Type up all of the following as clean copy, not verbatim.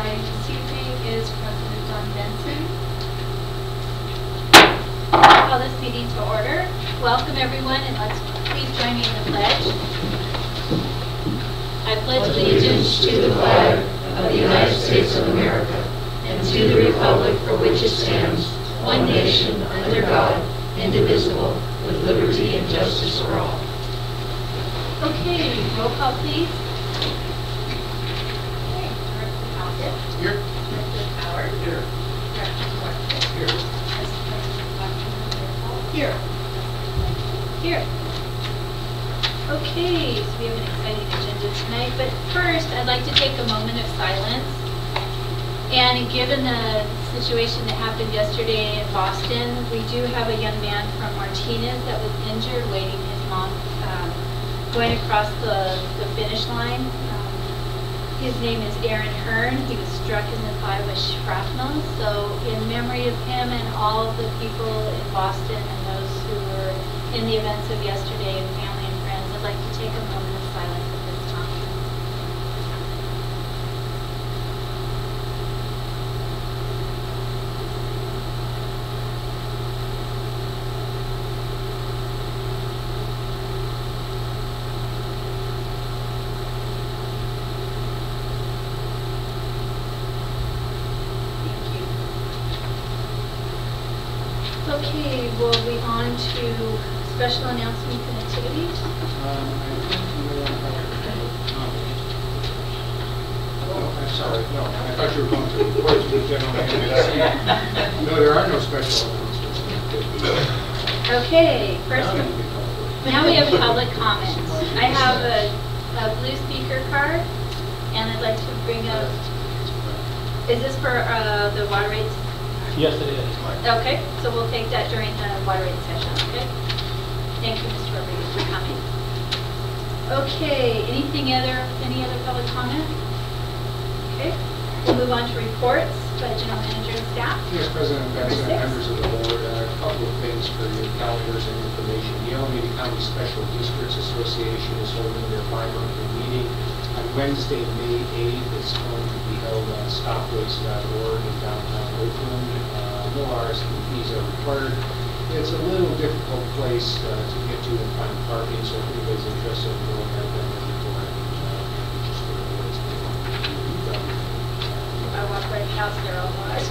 presiding this evening is President Don Benson. Call this meeting to order. Welcome everyone, and let's please join me in the pledge. I pledge allegiance to the flag of the United States of America and to the republic for which it stands, one nation under God, indivisible, with liberty and justice for all. Okay, roll call please. Okay, Director Halkett. Here. Director Howard. Here. Director Northcutt. Here. Vice President Dr. Here. Here. Okay, so we have an exciting agenda tonight, but first I'd like to take a moment of silence. And given the situation that happened yesterday in Boston, we do have a young man from Martinez that was injured waiting his mom going across the finish line. His name is Aaron Hearn. He was struck in the thigh with shrapnel. So in memory of him and all of the people in Boston and those who were in the events of yesterday, and family and friends, I'd like to take a moment of silence at this time. Okay, we'll be on to special announcements and activities. I'm sorry. No, I thought you were going to report to the general manager. No, there are no special announcements and activities. Okay, first, now we have public comments. I have a blue speaker card, and I'd like to bring up, is this for the water rates? Yes, it is. Okay, so we'll take that during the water rate session, okay? Thank you, Mr. Rodriguez, for coming. Okay, any other public comment? Okay, we'll move on to reports by general manager and staff. Yes, President Benson, members of the board, a couple of things for your calendars and information. The Alameda County Special Districts Association is holding their bi-monthly meeting on Wednesday, May 8th. It's going to be held at stopwaste.org in downtown Oakland. No RSVPs are required. It's a little difficult place to get to and find parking, so if anybody's interested in going there, then before just go to the waste. I walk right past there all night.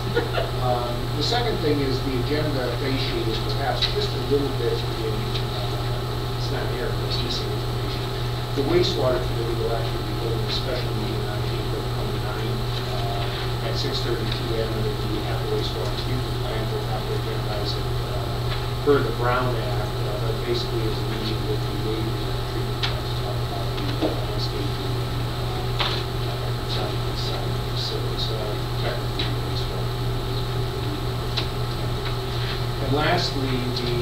The second thing is the agenda face sheet is perhaps just a little bit in, it's not here, but it's missing information. The wastewater committee will actually be holding a special meeting on April 29th at 6:30 p.m. and we have the wastewater treatment plant. We'll have to agendize it per the Brown Act, but basically is a meeting with the waivers and treatment plant to talk about the landscaping and efforts on the side of the facility. So technically the wastewater committee is and lastly, the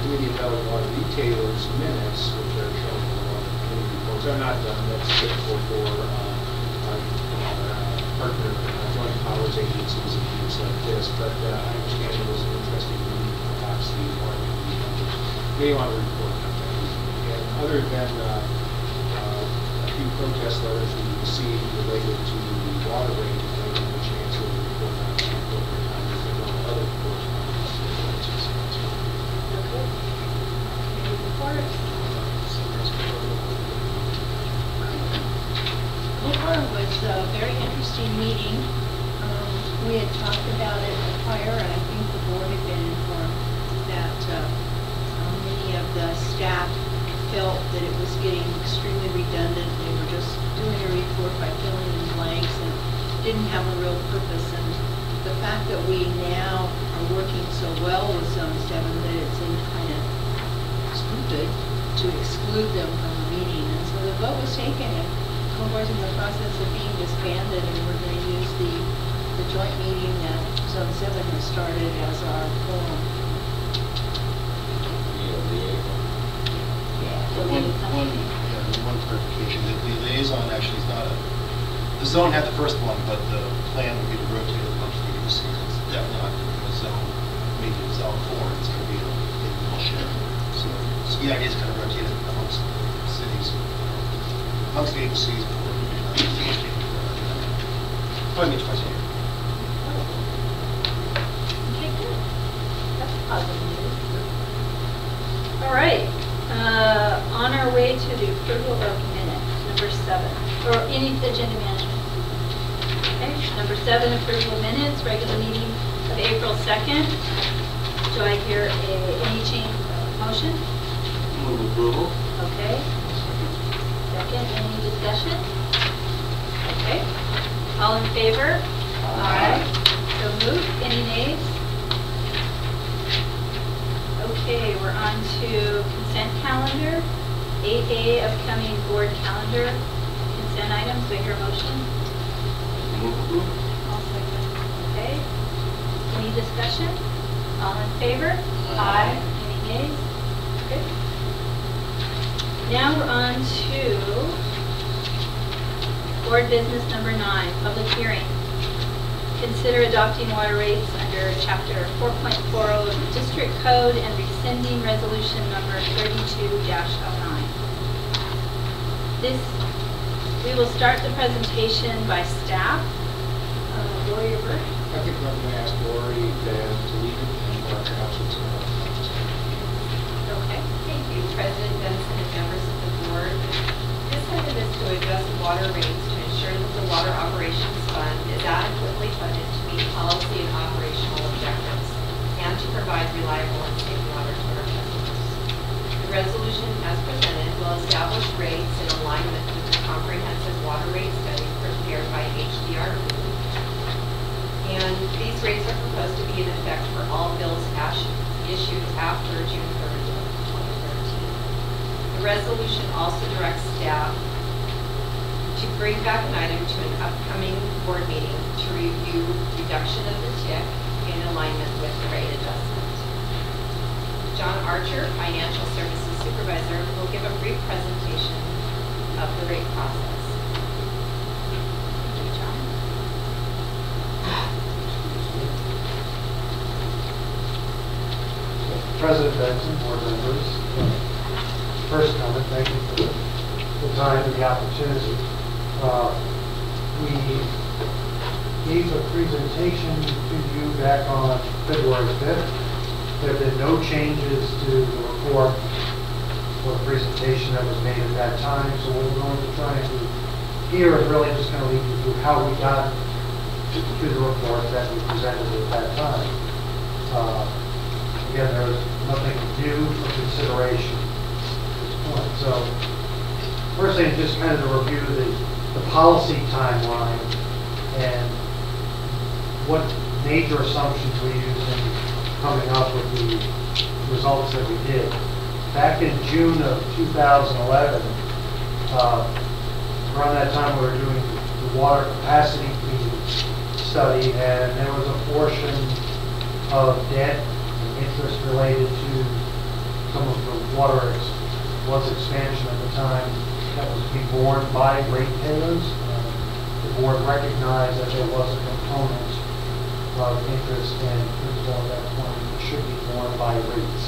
Committee of Valid Water Retailers minutes, which are shown in the water committee reports, are not done. That's typical for our partner joint powers agencies and things like this. But I understand it was an interesting meeting. Perhaps the water committee members may want to report on that. And other than a few protest letters we received related to the water rate, I didn't have a chance to report on the appropriate time. There's no other correspondence. Okay. Any reports? It was a very interesting meeting. We had talked about it prior, and I think the board had been informed that many of the staff felt that it was getting extremely redundant. They were just doing a report by filling in blanks and didn't have a real purpose. And the fact that we now are working so well with Zone 7 that it seemed kind of stupid to exclude them from the meeting. And so the vote was taken, and Cohort's in the process of being disbanded, and we're going to use the joint meeting that Zone 7 has started as our forum. One clarification, the liaison actually is not the zone had the first one, but the plan would be to rotate it amongst the agencies. It's definitely not a zone meeting, zone 4, it's going to be a little share. So the idea is kind of rotate it amongst cities, amongst the agencies for Probably meet twice a year. Okay, good. That's positive news. All right, on our way to the approval of minutes, number 7, or any agenda management. Okay, number 7, approval of minutes, regular meeting of April 2nd. Do I hear any change, motion? Move approval. Okay. Second, any discussion? Okay. All in favor? Aye. So moved. Any nays? Okay, we're on to consent calendar. 8A, upcoming board calendar. Consent items, do I hear a motion? Move approval. I'll second. Okay. Any discussion? All in favor? Aye. Any nays? Good. Now we're on to board business number 9, public hearing. Consider adopting water rates under chapter 4.40 of the district code and rescinding resolution number 32-09. We will start the presentation by staff. Lori or Bert? I think I'm going to ask Lori then to lead it and Mark House to Okay. Thank you, President Benson and members of the board. This item is to adjust water rates to ensure that the Water Operations Fund is adequately funded to meet policy and operational objectives and to provide reliable and safe water to our customers. The resolution as presented will establish rates in alignment with the comprehensive water rate study prepared by HDRB. And these rates are proposed to be in effect for all bills issued after June 30th of 2013. The resolution also directs staff to bring back an item to an upcoming board meeting to review reduction of the TIC in alignment with the rate adjustment. John Archer, Financial Services Supervisor, will give a brief presentation of the rate process. Thank you, John. President Benson, board members, first comment, thank you for the time and the opportunity. We gave a presentation to you back on February 5th. There have been no changes to the report or the presentation that was made at that time, so what we're going to try and do here is really just going to lead you through how we got to the report that we presented at that time. Again, there's nothing new for consideration at this point. So, first thing, just kind of to review the policy timeline and what major assumptions we used in coming up with the results that we did. Back in June of 2011, around that time we were doing the water capacity fee study, and there was a portion of debt interest related to some of the water expansion at the time that was to be borne by ratepayers. The board recognized that there was a component of interest and principal at that point that should be borne by rates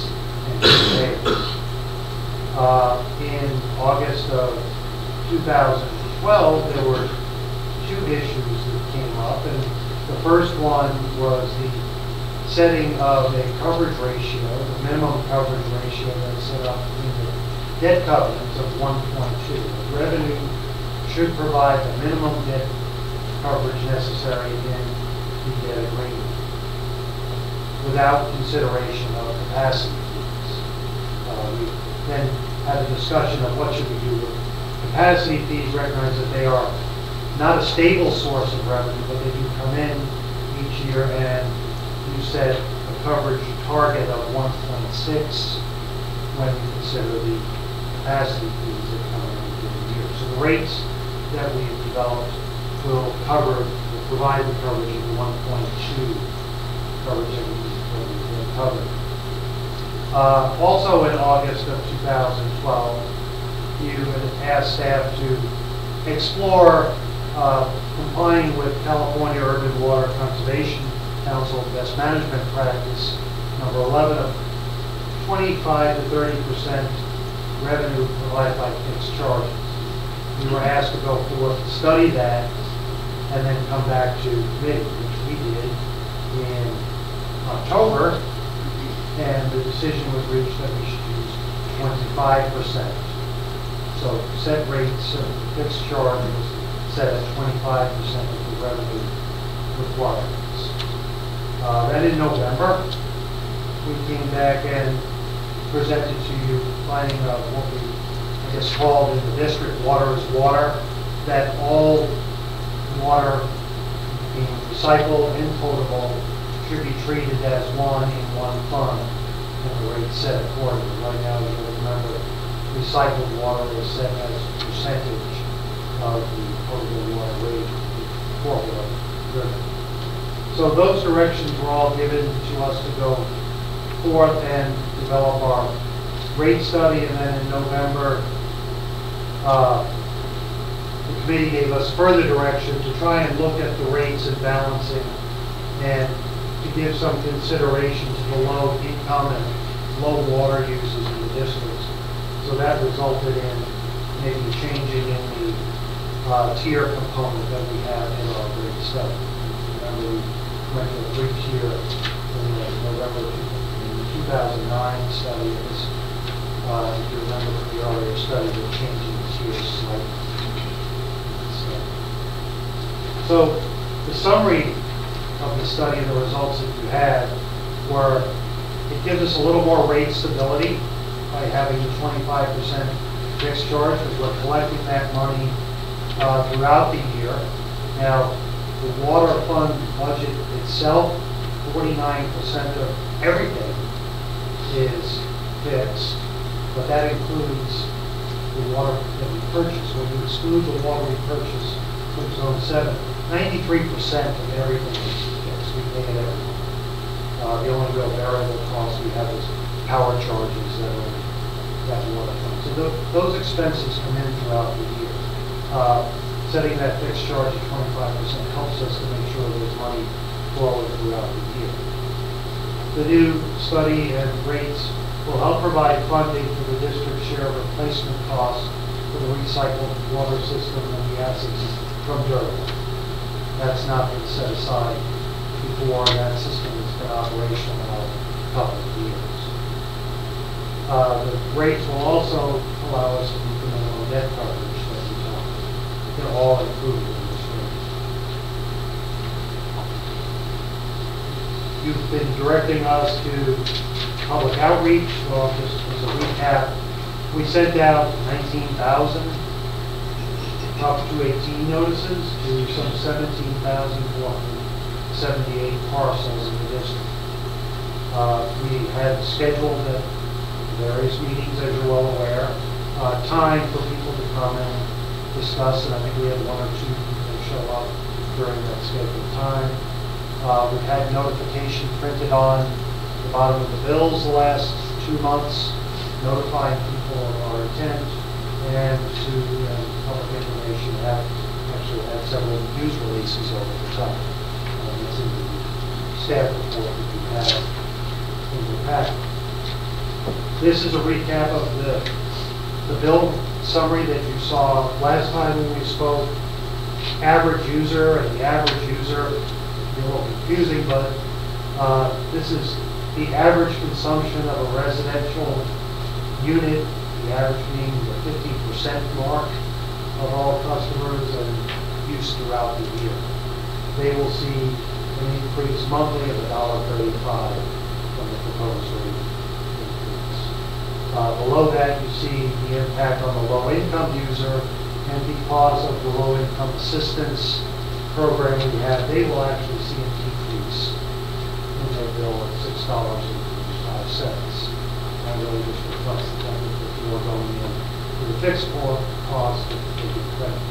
and ratepayers. In August of 2012, there were 2 issues that came up, and the first one was the setting of a coverage ratio, the minimum coverage ratio that's set up in the debt covenants of 1.2. The revenue should provide the minimum debt coverage necessary in the debt agreement without consideration of capacity fees. We then had a discussion of what should we do with capacity fees. Recognize that they are not a stable source of revenue, but they do come in each year, and you set a coverage target of 1.6 when you consider the capacity fees that come in a given year. So the rates that we've developed will provide the coverage of 1.2 coverage that we covered. Also in August of 2012, you had asked staff to explore complying with California Urban Water Conservation Council Best Management Practice number 11 of 25 to 30% revenue provided by fixed charges. We were asked to go forth to study that and then come back to committee, which we did in October, and the decision was reached that we should use 25%. So set rates of fixed charges set at 25% of the revenue requirements. Then in November, we came back and presented to you finding of what we, I guess, called in the district water is water, that all water being recycled and potable should be treated as one in one fund, and the rate set accordingly. Right now, as you remember, recycled water is set as a percentage of the potable water rate formula driven. So those directions were all given to us to go forth and develop our rate study, and then in November, the committee gave us further direction to try and look at the rates and balancing and to give some consideration to the low income and low water users in the districts. So that resulted in maybe changing in the tier component that we have in our rate study. Remember, we went to a 3-tier in the November 2009 study. It was, if you remember from the earlier study, we're changing the tiers slightly. So the summary of the study and the results that you had were, it gives us a little more rate stability by having the 25% fixed charge, because we're collecting that money throughout the year. Now, the water fund budget itself, 49% of everything is fixed, but that includes the water that we purchase. When you exclude the water we purchase from Zone 7, 93% of everything is fixed. We pay it every month. The only real variable cost we have is power charges that are in that water fund. So those expenses come in throughout the year. Setting that fixed charge at 25% helps us to make sure there's money flowing throughout the year. The new study and rates will help provide funding for the district's share of replacement costs for the recycled water system and the assets from Durham. That's not been set aside before, and that system has been operational now a couple of years. The rates will also allow us to meet the minimum debt coverage that we talked. They're all included in this rate. You've been directing us to public outreach, so just as a recap, we sent out 19,000 up to 18 notices to some 17,478 parcels in the district. We had scheduled at various meetings, as you're well aware, time for people to come and discuss, and I think we had 1 or 2 people show up during that scheduled time. We've had notification printed on the bottom of the bills the last 2 months, notifying people of our intent, and to public information have actually had several news releases over the time. It's in the staff report that you have in your packet. This is a recap of the bill summary that you saw last time when we spoke. Average user, and the average user, a little confusing, but this is the average consumption of a residential unit, the average being the 50% mark of all customers and use throughout the year. They will see an increase monthly of $1.35 from the proposed rate increase. Below that, you see the impact on the low-income user, and because of the low-income assistance program we have, they will actually see a decrease in their bill of $6.35. That really just reflects the fact that there's more going in to the fixed cost that they get credit.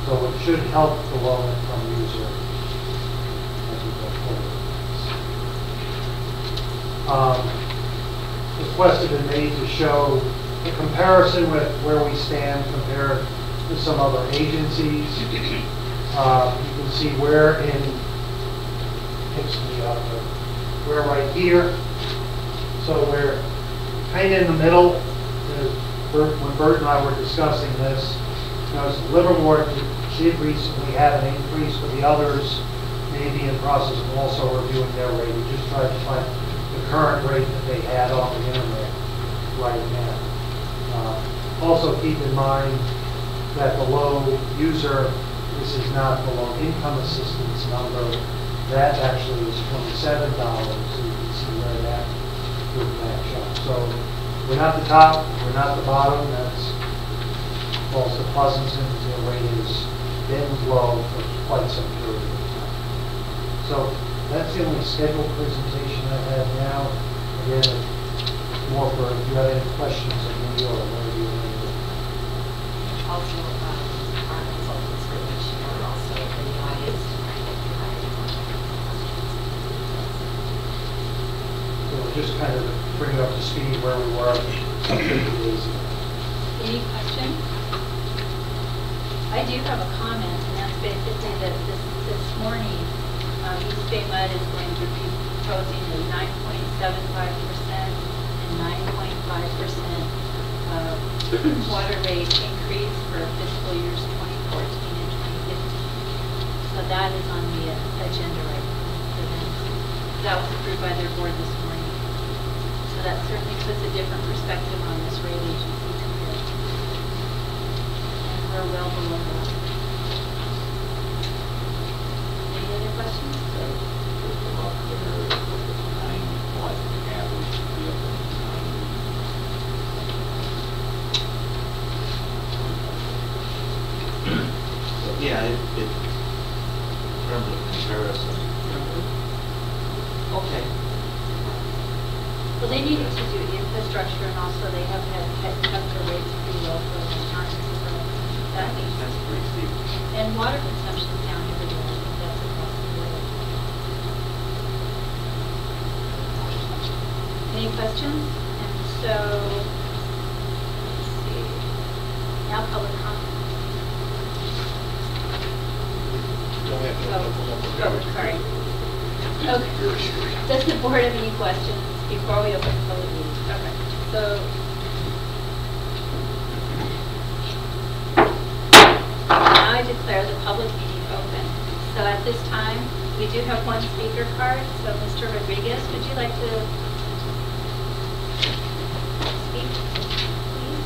So it should help the low-income user as we go forward. Requests have been made to show a comparison with where we stand compared to some other agencies. You can see we're right here. So we're kind of in the middle. When Bert and I were discussing this, Livermore did recently have an increase, but the others may be in process of also reviewing their rate. We just tried to find the current rate that they had on the internet right now. Also keep in mind that the low user, this is not the low income assistance number, that actually is $27, so you can see where that would match up. So we're not the top, we're not the bottom, that's falls to Pleasanton, their rate has been low for quite some period of time. So that's the only scheduled presentation I have now. Again, more for if you have any questions of me or whatever you want to do. Also, our consultants for each year are also in the audience tonight if you have any questions. So just kind of bring it up to speed where we were a few days ago. Any questions? I do have a comment, and that's basically that this morning, East Bay Mud is going to be proposing a 9.75% and 9.5% water rate increase for fiscal years 2014 and 2015. So that is on the agenda right now for them. That was approved by their board this morning. So that certainly puts a different perspective on this rate agency compared to. And we're well below that. Any other questions? Yeah, in terms of comparison. Okay. Well, they needed to do infrastructure, and also they have kept their rates pretty low for a long time. So that makes That's pretty steep. and water consumption is down everywhere. I think that's across the board. Any questions? And so, let's see. Now public comment. Oh, sorry. Okay. Does the board have any questions before we open the public meeting? Okay. So, now I declare the public meeting open. So at this time, we do have one speaker card. So Mr. Rodriguez, would you like to speak, please?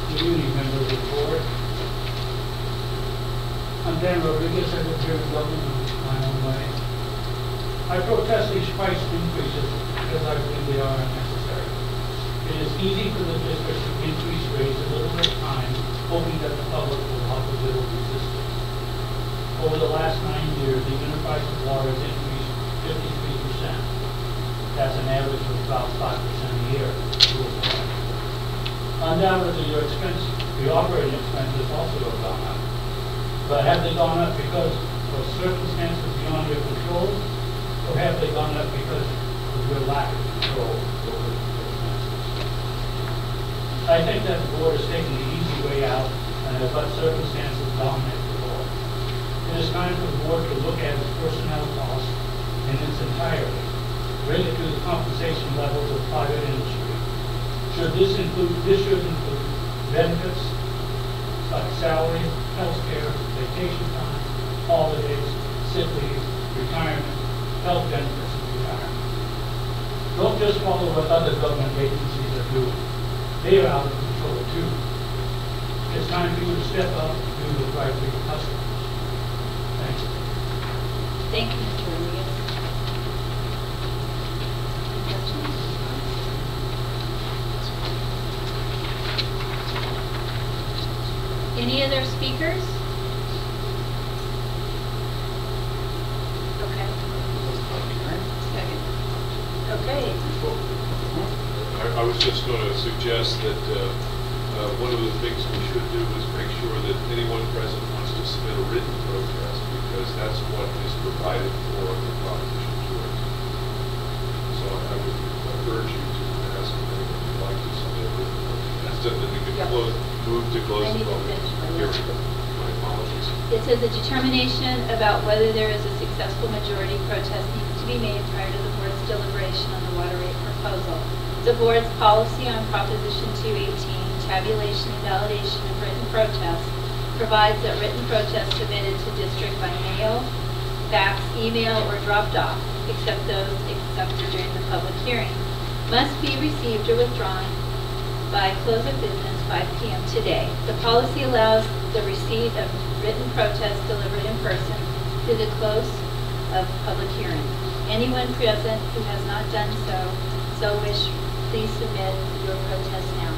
Good evening, members of the board. I'm Dan Rodriguez, I live here in Dublin, my own way. I protest these price increases because I believe they are unnecessary. It is easy for the district to increase rates a little at a time, hoping that the public will help a little resistance. Over the last 9 years, the unit price of water has increased 53%. That's an average of about 5% a year. Undoubtedly, your operating expenses also have gone up. But have they gone up because of circumstances beyond your control, or have they gone up because of your lack of control over the expenses? I think that the board is taking the easy way out and has let circumstances dominate the board. It is time for the board to look at its personnel costs in its entirety, related to the compensation levels of private industry. Should this include benefits like salary, health care, vacation time, holidays, sick leave, retirement, health benefits, and retirement. Don't just follow what other government agencies are doing. They are out of control too. It's time for you to step up and do the right for your customers. Thank you. Thank you, Mr. Rodriguez. Any questions? Any other speakers? Okay. Second. Okay. I was just going to suggest that one of the things we should do is make sure that anyone present wants to submit a written protest, because that's what is provided for the proposition hearing. So I would urge you to ask if anyone would like to submit a written protest. Then we can move to close the public hearing. My apologies. It says a determination about whether there is a successful majority protest needs to be made prior to the board's deliberation on the water rate proposal. The board's policy on Proposition 218, tabulation and validation of written protests, provides that written protests submitted to district by mail, fax, email, or dropped off, except those accepted during the public hearing, must be received or withdrawn by close of business 5 p.m. today. The policy allows the receipt of written protests delivered in person through the close of public hearing. Anyone present who has not done so wish, please submit your protest now.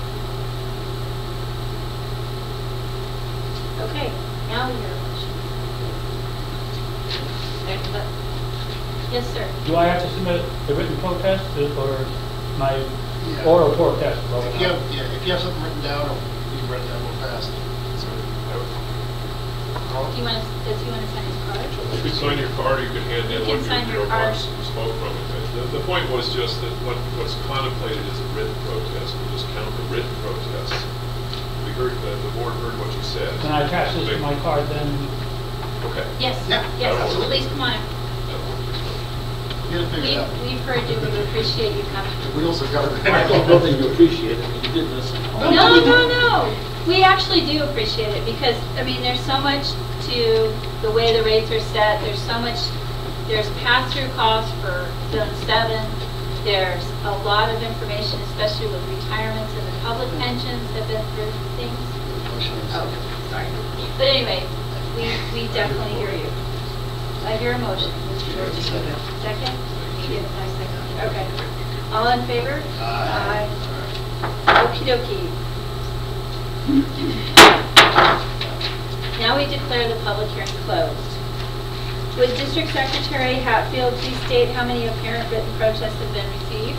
Okay, now we have a motion. Yes, sir. Do I have to submit the written protest or my Yeah. oral protest? If you have something written down, or you can write it down real fast. Does he want to sign his card? You could sign your card, you could hand in You can what sign your your card. remarks spoke from it. The point was just that what's contemplated is a written protest. We'll just count the written protests. We heard, the board heard what you said. Can I attach this to my card then? Okay. Yes, Yeah, yes, absolutely. please come on. That'll work just fine. Get it figured out. We've heard you, we appreciate you coming. The wheels are government. I don't know that you appreciate it, but you did listen. No. We actually do appreciate it because, I mean, there's so much to the way the rates are set. There's so much, there's pass-through costs for Zone 7. There's a lot of information, especially with retirements and the public pensions have been through things. Oh, sorry. But anyway, we definitely hear you. I hear a motion. Second? Okay. All in favor? Aye. Okey dokey. Now we declare the public hearing closed. Would District Secretary Hatfield please state how many apparent written protests have been received?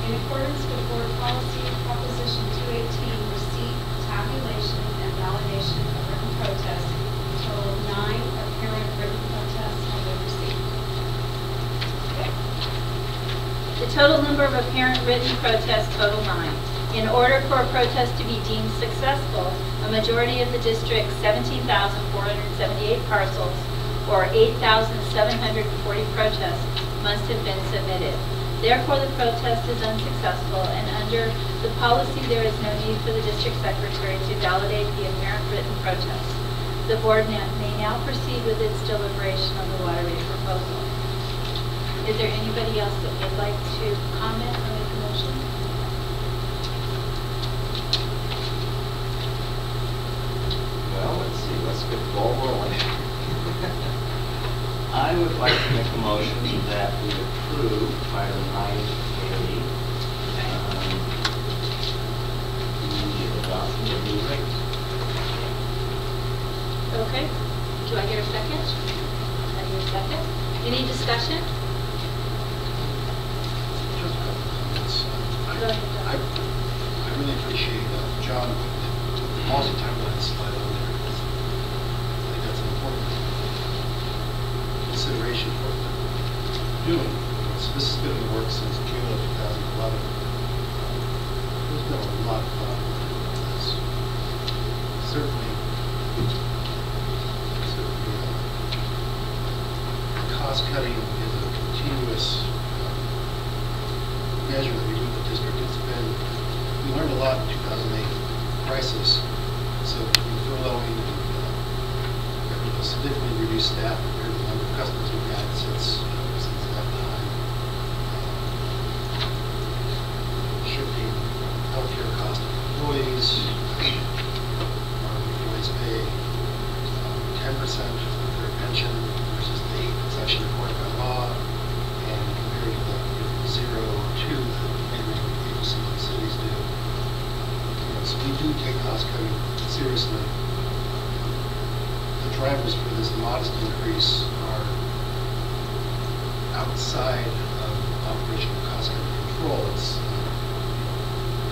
In accordance with Board Policy Proposition 218, receipt, tabulation, and validation of written protests, a total of 9 apparent written protests have been received. The total number of apparent written protests total 9. In order for a protest to be deemed successful, a majority of the district's 17,478 parcels, or 8,740 protests, must have been submitted. Therefore, the protest is unsuccessful, and under the policy, there is no need for the district secretary to validate the apparent written protest. The board may now proceed with its deliberation on the water rate proposal. Is there anybody else that would like to comment or make a motion? Well, let's see, let's get the ball rolling. I would like to make a motion that we approve item 9A, the adoption of new rates. Okay. Do I hear a second? I hear a second. Any discussion? Just a couple comments. Go ahead, John. I really appreciate John putting the policy timeline slide on there. I think that's an important consideration for what we're doing. So this has been in the works since June of 2011. There's been a lot of thought into this. Certainly, cost cutting is a continuous measure that we do in the district. We learned a lot in the 2008 crisis. So we furloughing and significantly reduced staff compared to the number of customers we've had since that time. Shifting healthcare cost of employees, employees pay 10% of their pension versus the 8% that's actually required by law, and compared to the 0 or 2 that neighboring agencies and cities do. So we do take cost cutting seriously. The drivers for this modest increase are outside of operational cost cutting control. It's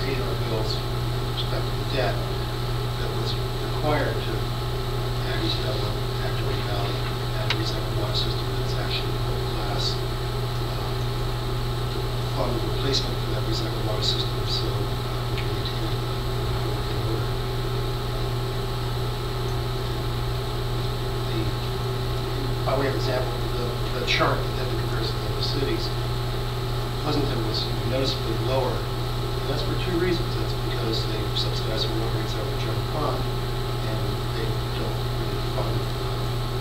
paying our bills with respect to the debt that was required to actually develop actually valid and recycled water system that's actually world-class. Fund replacement for that recycled water system, so we can maintain it in order. By way of example, the chart that we comparison to other cities, Pleasanton was noticeably lower. And that's for two reasons. That's because they subsidize the water rates out of the general fund, and they don't really fund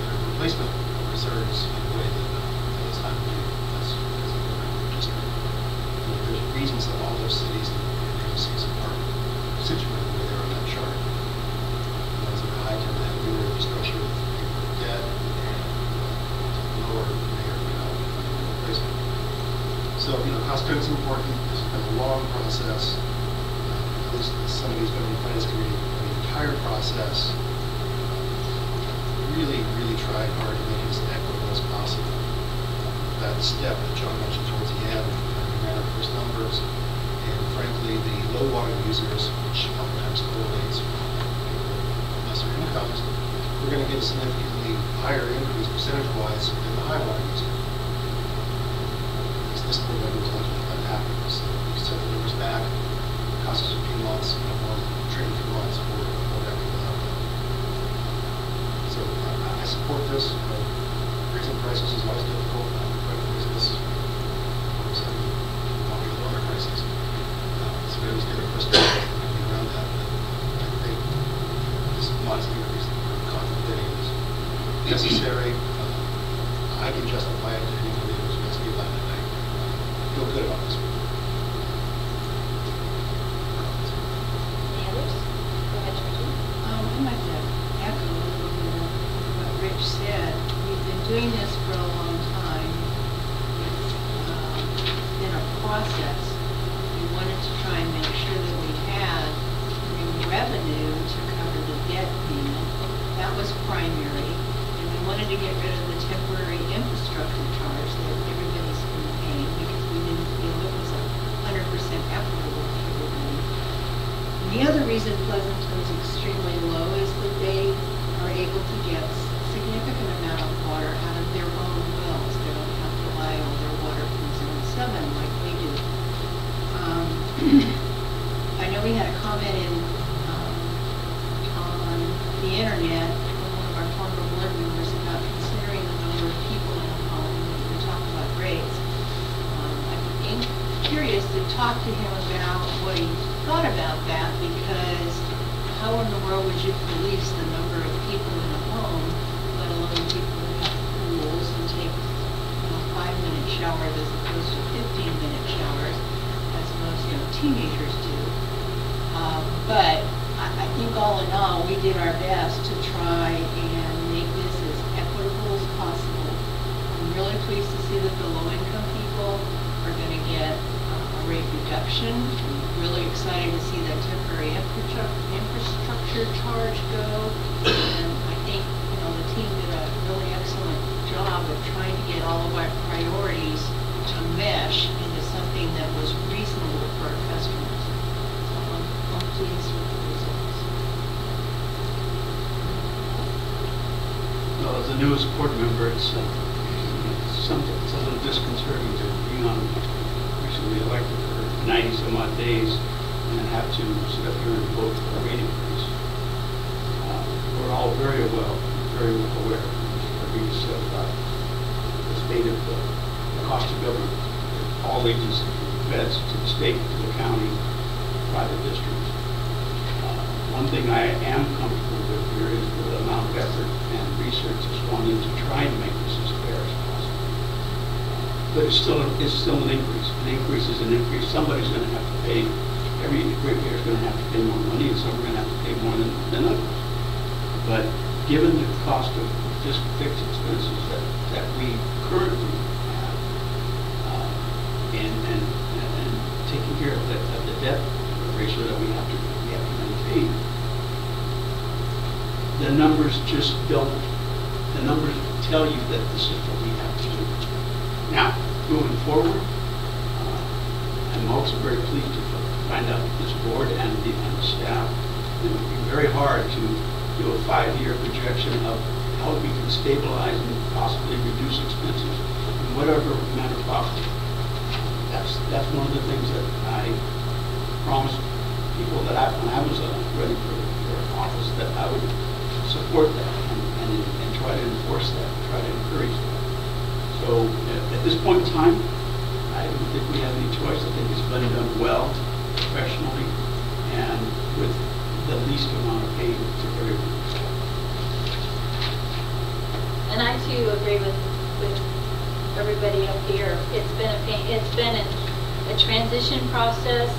their replacement reserves in the way that it's time to do as a government district. And there's reasons that all those cities and agencies are situated the way they are on that chart. The ones that are high tend to have newer infrastructure, debt, and lower may or may not replacement. So, cost cutting is important. This has been a long process. At least somebody's been on the finance committee for the entire process. Really, really tried hard to make it as equitable as possible. That step that John mentioned towards the end, we ran our first numbers, and frankly, the low water users, which oftentimes correlates with lesser incomes, we're going to get a significantly higher increase percentage-wise than the high water users. This board member will tell you that happens. We set the numbers back, it costs us a few months, more training few months for that to go out. So I support this. Raising prices is always difficult. Credit business, water crisis. So we always get our frustrated around that. But I think this modest increase that we're contemplating is necessary. I can justify it to anybody who's going to speak about it. I feel good about this one. Any others? Go ahead, Georgie. I'd like to echo a little bit of what Rich said. We've been doing this for a long time. It's been a process. We wanted to try and make sure that we had new revenue to cover the debt payment. That was primary. And we wanted to get rid of the temporary infrastructure charge that everybody's been paying because we didn't feel it was 100% equitable to everybody. And the other reason Pleasanton's extremely low is that they are able to get significant amount of water out of their own wells. They don't have to buy all their water from Zone 7 like we do. I know we had a comment on the internet from one of our former board members about considering the number of people in a home when we talk about rates. I'm curious to talk to him about what he thought about that, because how in the world would you police the number of people in a home, let alone people who have pools and take 5-minute showers as opposed to 15-minute showers, as most teenagers do. But I think all in all, we did our best to try and make this as equitable as possible. I'm really pleased to see that the low-income people are going to get a rate reduction. I'm really excited to see that temporary infrastructure charge go. And I think the team did a really excellent job of trying to get all of our priorities to mesh into something that was reasonable for our customers. So I'm pleased with the results. Well, as a newest board member, it's a little disconcerting to be on recently elected for 90 some odd days and then have to sit up here and vote for a rate increase. We're all very well aware, as Rita said, about the state of the cost of government, all agencies, feds to the state, to the county, private districts. One thing I am comfortable with here is the amount of effort and research that's gone into trying to make this as fair as possible. But it's still an increase. An increase is an increase. Somebody's going to have to pay. Every ratepayer is going to have to pay more money, and some are going to have to pay more than others. But given the cost of just fixed expenses that we currently have, and taking care of the debt ratio that we have to maintain, the numbers just don't. The numbers tell you that this is what we have to do. Now, moving forward, I'm also very pleased to find out that this board and the staff is working very hard to do a 5-year projection of how we can stabilize and possibly reduce expenses in whatever manner possible. That's one of the things that I promised people that when I was running for office, that I would support that and try to enforce that, try to encourage that. So at this point in time, I I don't think we have any choice. I think it's been done well, professionally, and with the least amount of pay to everyone. And I too agree with everybody up here. It's been a pain, it's been a transition process,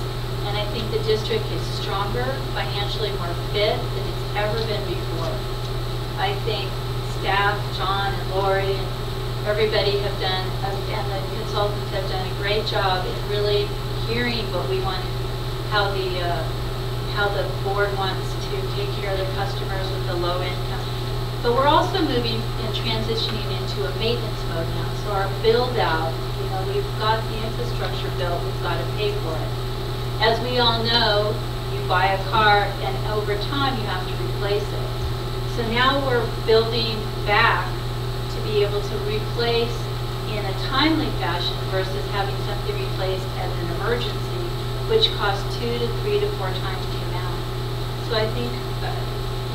and I think the district is stronger, financially more fit than it's ever been before. I think staff, John and Lori and everybody have done, and the consultants have done a great job in really hearing what we want, how the board wants to take care of the customers with the low income. But we're also moving and transitioning into a maintenance mode now. So our build out, we've got the infrastructure built, we've got to pay for it. As we all know, you buy a car and over time you have to replace it. So now we're building back to be able to replace in a timely fashion versus having something replaced as an emergency, which costs 2 to 3 to 4 times the amount. So I think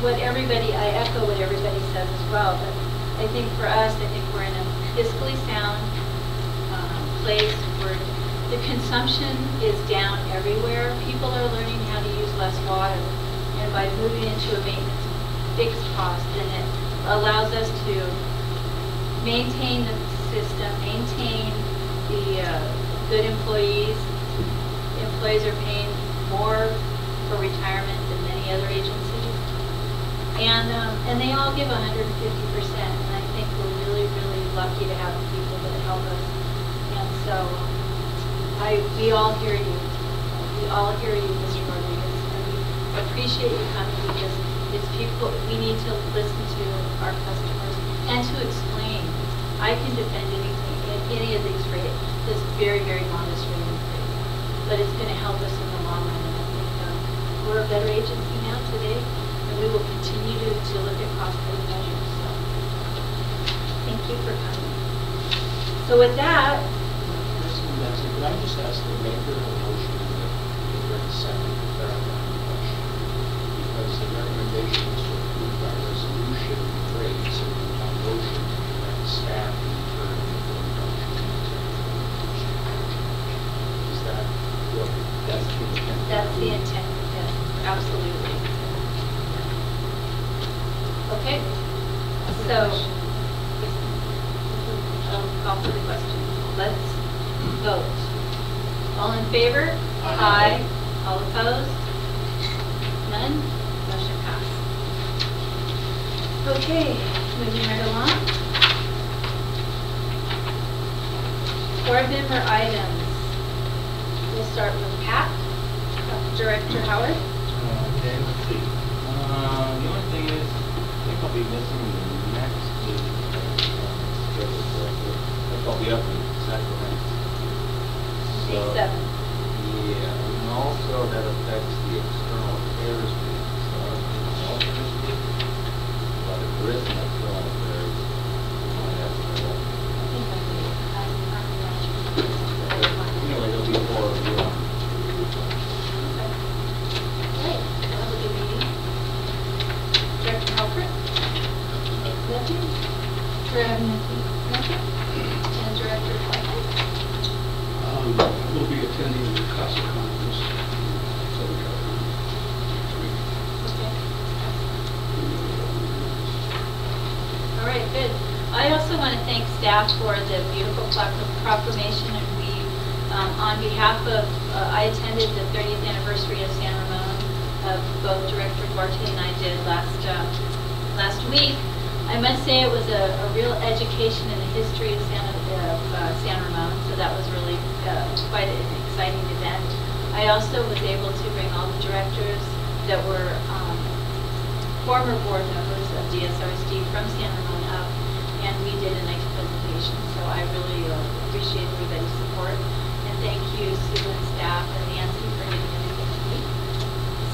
I echo what everybody says as well, but I think for us, I think we're in a fiscally sound place where the consumption is down everywhere. People are learning how to use less water, and by moving into a maintenance fixed cost, then it allows us to maintain the system, maintain the good employees. Employees are paying more for retirement than many other agencies. And they all give 150%, and I think we're really, really lucky to have people that help us. And so we all hear you. We all hear you, Mr. Rodriguez, and we appreciate you coming because it's people, we need to listen to our customers and to explain. I can defend any of these rates, this very, very modest rate increase, but it's going to help us in the long run. And I think we're a better agency now today, and we will continue to look at cost-cutting measures. So, thank you for coming. So with that, Could I just ask the maker of the motion and the second to clarify the question? Because the recommendation is to approve by resolution rates and by motion that staff in turn for reduction in Is that what? That's the intent. that's the intent. Yes, absolutely. Okay. So, I'll call for the question. Let's vote. All in favor? Aye. All opposed? None? Motion passed. Okay, moving right along. Board member items. We'll start with Pat, Director Howard. Okay, let's see. The only thing is, I think I'll be missing the next schedule director. I think I'll be up in Sacramento. May 7th. Yeah, and also that affects the external affairs meeting. So I don't know if it's but if there isn't external affairs, we might have to go. Anyway, there'll be 4 of you. Okay. Great. That was a good meeting. Director Halpert? Nothing? Nothing? And Director Whitehead? We'll be attending the CASA conference in Southern California next week. Okay. All right, good. I also want to thank staff for the beautiful proclamation, and we, on behalf of, I attended the 30th anniversary of San Ramon, both Director Duarte and I did last week. I must say it was a real education in the history of San Ramon, so that was really quite an exciting event. I also was able to bring all the directors that were former board members of DSRSD from San Ramon up, and we did a nice presentation. So I really appreciate everybody's support, and thank you, Sue and staff, and Nancy for getting everything to me.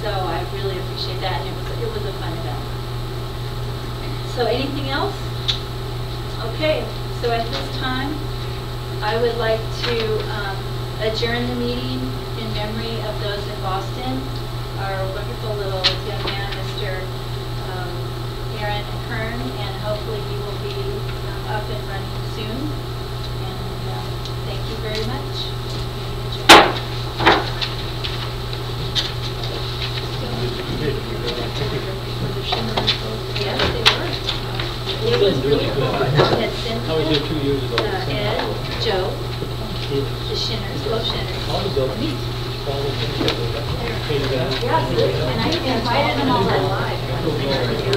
So I really appreciate that, and it was a fun event. So anything else? Okay, so at this time, I would like to adjourn the meeting in memory of those in Boston, our wonderful little young man, Mr. Aaron Kern, and hopefully he will be up and running soon. And thank you very much. was really cool. We had Cynthia, I was here 2 years ago. Ed, Joe, the Shinners, both Shinners. All the buildings, all the things that they got. Yeah, and I invited them all live.